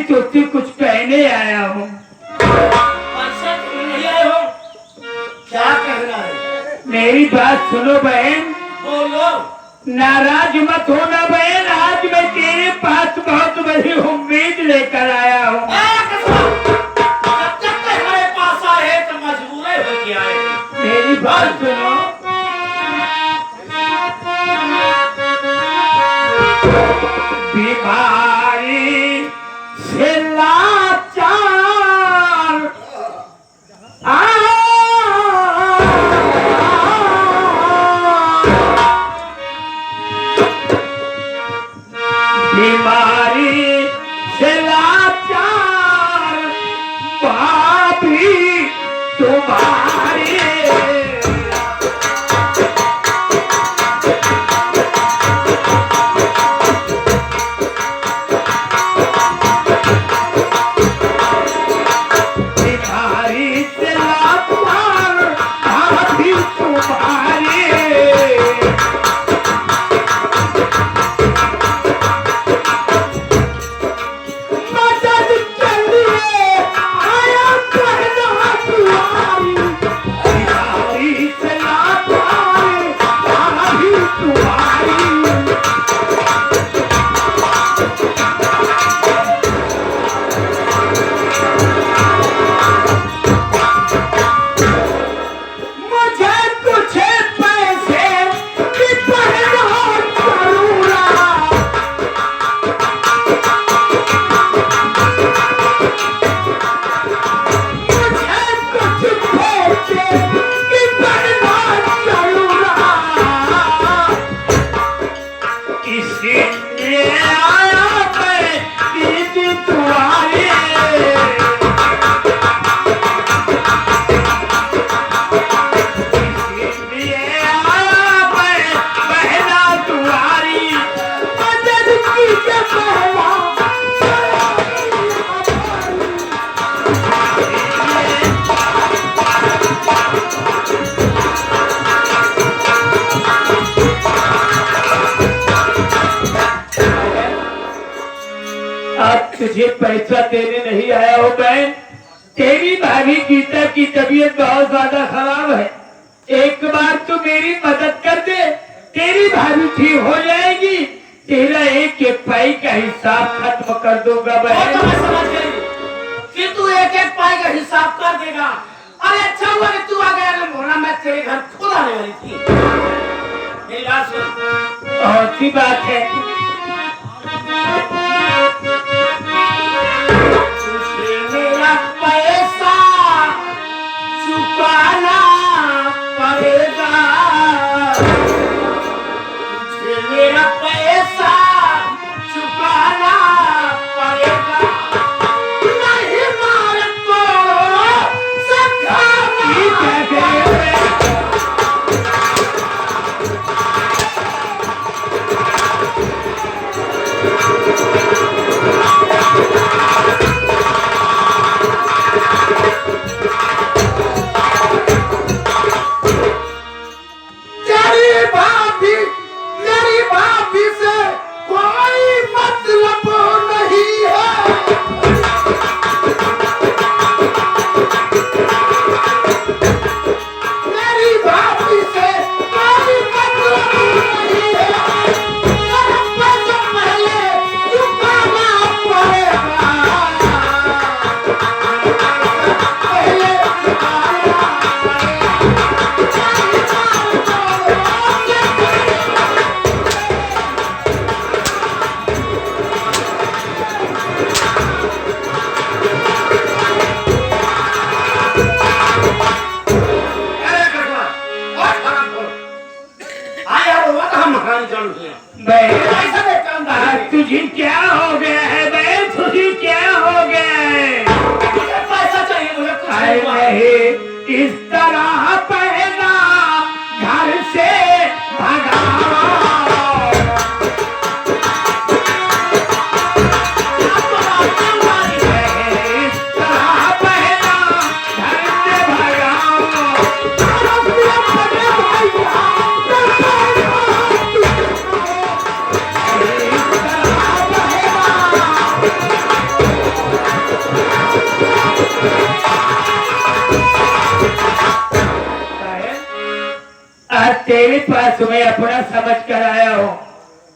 तुझसे कुछ कहने आया हूँ। अच्छा तुम नहीं आए हो, क्या कहना है? मेरी बात सुनो बहन। बोलो। नाराज मत होना बहन, आज मैं तेरे पास बहुत बड़ी उम्मीद लेकर आया हूँ। जब तक हमारे पास आए तो मजबूर हो के आए। मेरी बात सुनो। बीमारी से लाचार बीमारी से लाचार भाभी तुम्हारी तुझे पैसा देने नहीं आया हो बहन। तेरी भाभी गीता की तबीयत बहुत ज्यादा खराब है, एक बार तू मेरी मदद कर दे, तेरी भाभी ठीक हो जाएगी, तेरा एक एक पाई का हिसाब खत्म कर दूंगा बहन। तो मैं समझ गई कि तू एक एक पाई का हिसाब कर देगा। अरे अच्छा हुआ कि तू आ गया, नहीं होना मैं तेरे घर खुद आने वाली थी। मेरी बात सुन। और सी बात है, तुझे मेरा पैसा चुकाना पड़ेगा, तुझे मेरा पैसा चुकाना पड़ेगा, नहीं मार को मेरी भाभी से कोई मतलब नहीं है। मेरी भाभी से कोई मतलब नहीं है। पैसा पहले चुकाना पड़ेगा, पहले चुकाना तुझे क्या हो गया है बहन, तुझे क्या हो गया है? पैसा चाहिए मुझे, कुछ नहीं हुआ। नहीं इस तरह पहना घर से भागा, इस तरह पहना घर से भागा। पास मैं अपना समझ कर आया हूँ,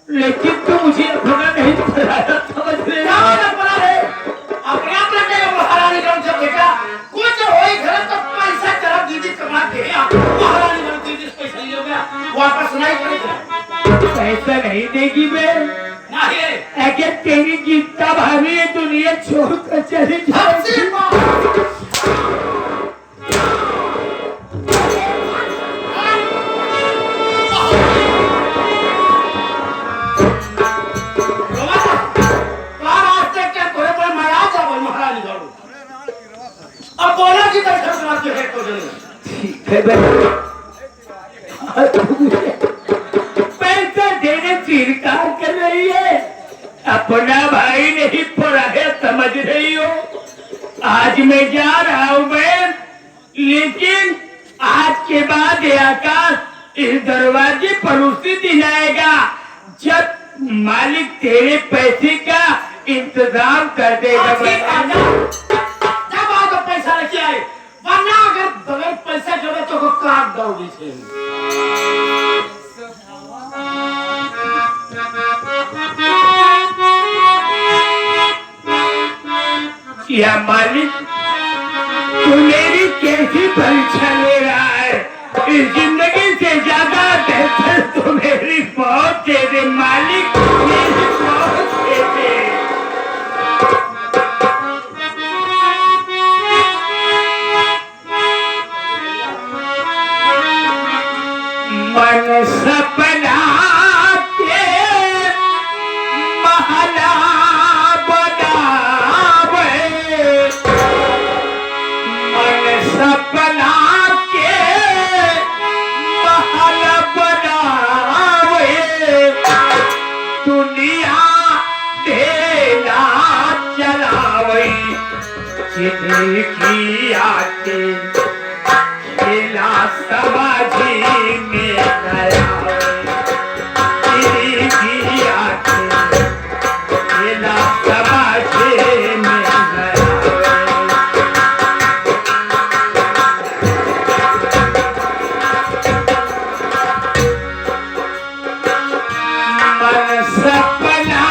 लेकिन तू मुझे अपना नहीं पढ़ाया, समझ ले। क्या होना पड़ा है? अपने आप लगे महारानी गंज से देखा कुछ होई घर तो पैसा चला दीदी कमा के महारानी गंज दीदी पैसा ले गया वापस नहीं करेगा। पैसा नहीं देगी मैं, नहीं अगर तेरी गीता भाभी ये दुनिया छोड़कर चली हंसी जाए। माँ अब बोला कि दर्शन कराते हैं तो ठीक है पैसा देने से इनकार कर रही है, अपना भाई नहीं पड़ा है, समझ रही हो। आज मैं जा रहा हूँ मैं, लेकिन आज के बाद ये आकाश इस दरवाजे पर उसी दिन आएगा जब मालिक तेरे पैसे का इंतजाम कर देगा। जब आओ तो पैसा लेके आए, वरना अगर बगैर पैसा जोड़े तो को काट दोगी थे। या मालिक तू मेरी कैसी परीक्षा ले रहा है, इस जिंदगी से ज्यादा बेहतर तो मेरी मौत दे दे मालिक, मेरी मौत दे दे। मन सपना के महला बनावे, मन सपना के महला बनावे, दुनिया ढेला चलावे, जिंदगी आके खेला समाजी में गया, जिंदगी आके खेला समाजी में गया। मन सपना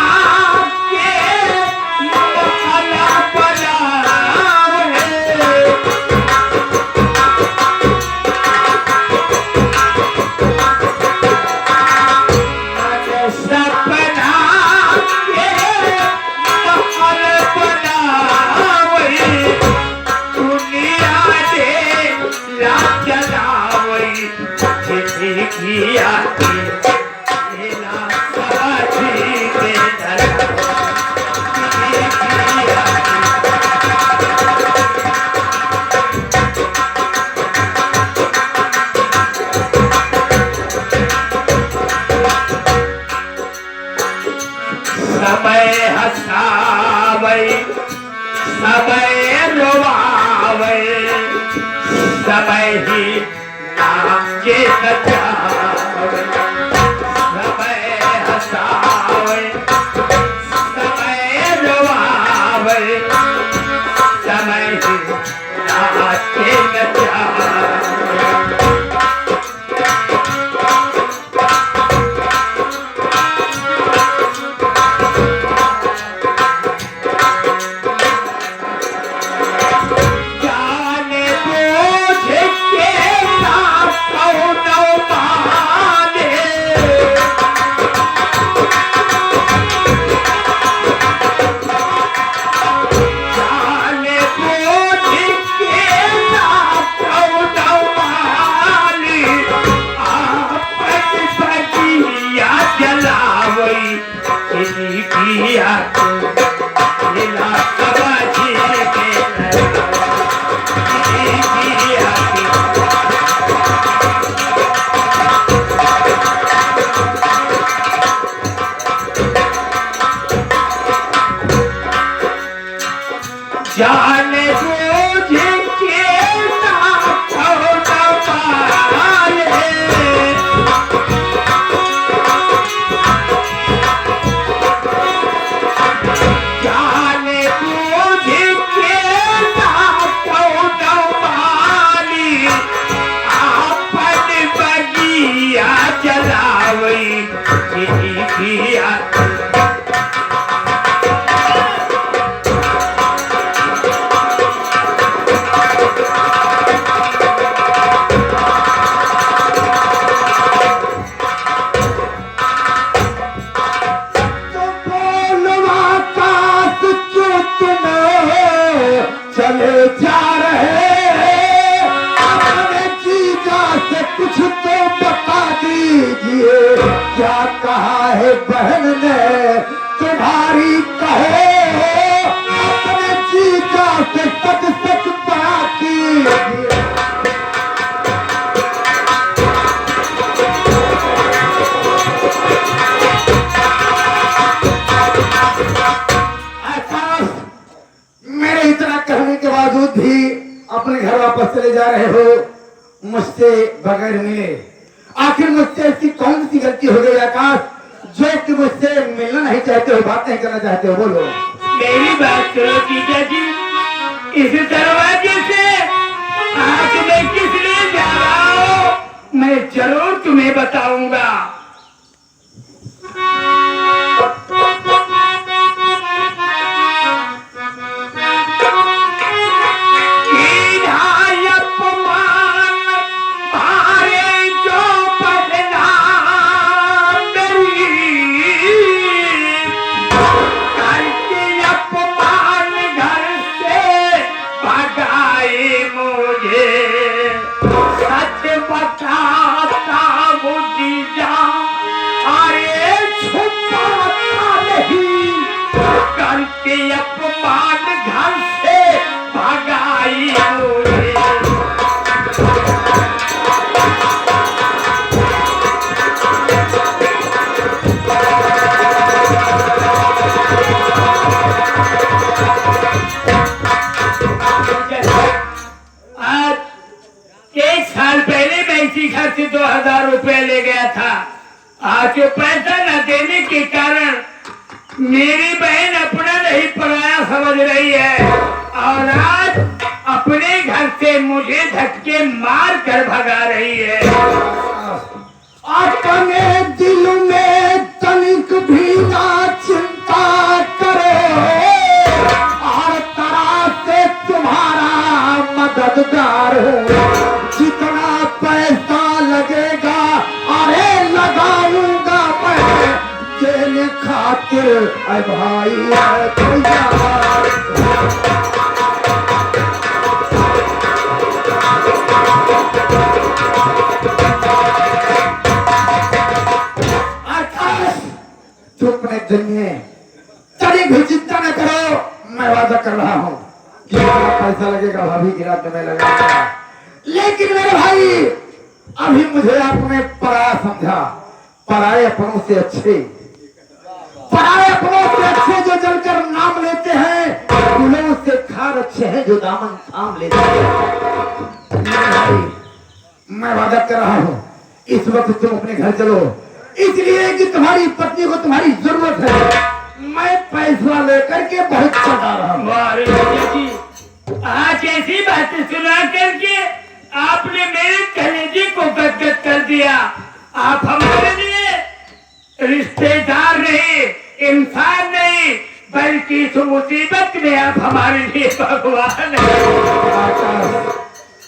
के महला बनावे, सपना के महल बनावे, दुनिया दे ला चलावे, जिंदगी आके खेला समाजी में गया, जिंदगी आके समय हसावे, समय रोवावे, समय ही नाचे नचावे, समय हसावे, समय रोवावे, समय ही नाचे नचावे। जाने बूझ के ना कौनो माने, जाने बूझ के ना कौनो माने, आपन बगिया जलावई, जिंदगी आके खेला समाजी में गया, जिंदगी आके जाने बूझ के ना कौनो माने, जाने बूझ के ना कौनो माने, आपन बगिया नहीं किया। चले जा रहे अपने जीजा से कुछ तो बता दीजिए, क्या कहा है बहन ने तुम्हारी, कहो अपने जीजा से सच सच बता कीजिए। इतना कहने के बावजूद भी अपने घर वापस चले जा रहे हो मुझसे बगैर मिले। आखिर मुझसे ऐसी कौन सी गलती हो गई आकाश, जो कि मुझसे मिलना नहीं चाहते हो, बात नहीं करना चाहते हो? बोलो। मेरी बात करो जीजा जी, इस दरवाजे से आज मैं किस लिए जा रहा हूँ मैं जरूर तुम्हें बताऊंगा। घर से 2000 रुपए ले गया था। आज वो पैसा न देने के कारण मेरी बहन अपना नहीं पराया समझ रही है और आज अपने घर से मुझे धक्के मार कर भगा रही है। अपने दिल में तनिक भी ना चिंता करो और तरह से तुम्हारा मददगार हो। जितना पैसा लगेगा अरे लगाऊंगा मैं देने खातिर, अरे भाई चुप ने दुनिया तनिक भी चिंता न करो, मैं वादा कर रहा हूँ कि जितना पैसा लगेगा भाभी की रात में लगाऊंगा। लेकिन मेरे भाई अभी मुझे आपने पराया समझा, पराए अपनों से अच्छे, पराए अपनों से अच्छे जो जलकर नाम लेते हैं, गुलों से खार अच्छे हैं जो दामन थाम लेते हैं। मेरे भाई मैं वादा कर रहा हूँ इस वक्त तुम अपने घर चलो, इसलिए कि तुम्हारी पत्नी को तुम्हारी जरूरत है। मैं पैसा लेकर के बहुत चढ़ा रहा हूँ। आज ऐसी बातें सुना करके आपने मेरे कलेजे को गदगद कर दिया। आप हमारे लिए रिश्तेदार नहीं, इंसान नहीं, बल्कि इस मुसीबत में आप हमारे लिए भगवान हैं।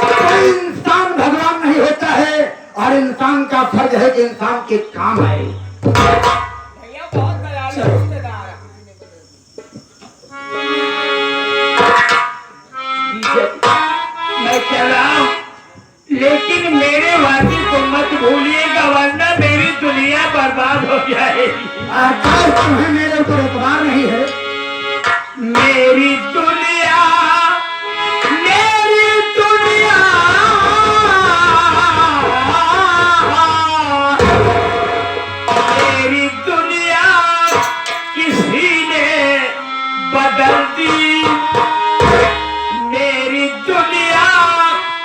कोई इंसान भगवान नहीं होता है और इंसान का फर्ज है कि इंसान के काम आए। भैया बहुत दयालु रिश्तेदार है। मैं चल रहा हूँ, लेकिन मेरे वादी को मत भूलिएगा वरना मेरी दुनिया बर्बाद हो जाएगी। आकाश तुम्हें मेरे ऊपर एतबार नहीं है। मेरी दुनिया, मेरी दुनिया, मेरी दुनिया किसी ने बदल दी। मेरी दुनिया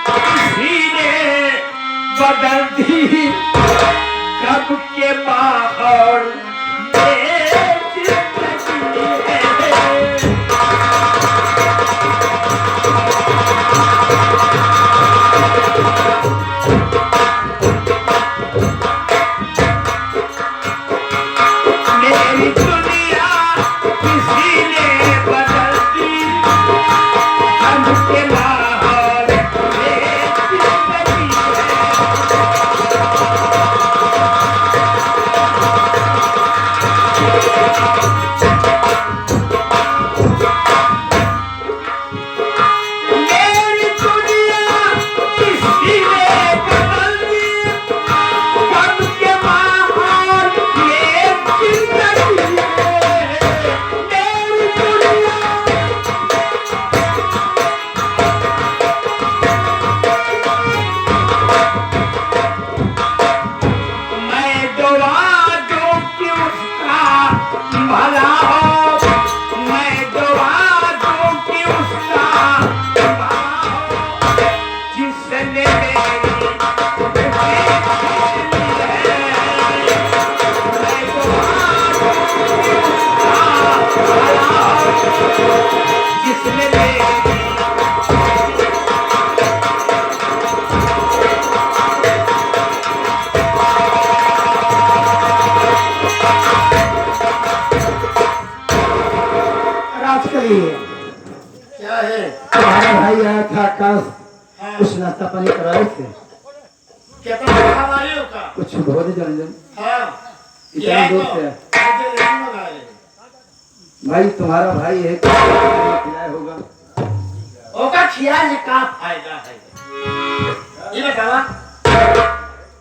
किसी ने बदल दी। कब के माहौल में जिंदगी है। भला हो, मैं दुआ दूं कि उसका भला हो, जिसने मेरी जिसने राजकली क्या है? तुम्हारा भाई आया था आकाश, हाँ। कुछ नाश्ता पानी कराए थे, कितना हमारी का? कुछ भोज जन हाँ। इतना दूर से मुझे नहीं मंगाए। भाई तुम्हारा भाई है, खिलाया होगा। ओका खियाने का फायदा है? ये बतावा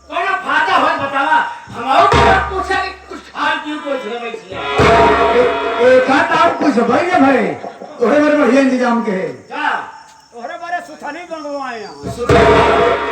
कौन फायदा हो बतावा। हमारो पूछा कि कुछ खाल क्यों पूछ रहे भाई? एक हाथ आप कुछ भाई ना भाई, थोड़े बड़े बढ़िया इंतजाम के है। क्या तोहरे बारे सुथानी बनवाए हैं। सुनो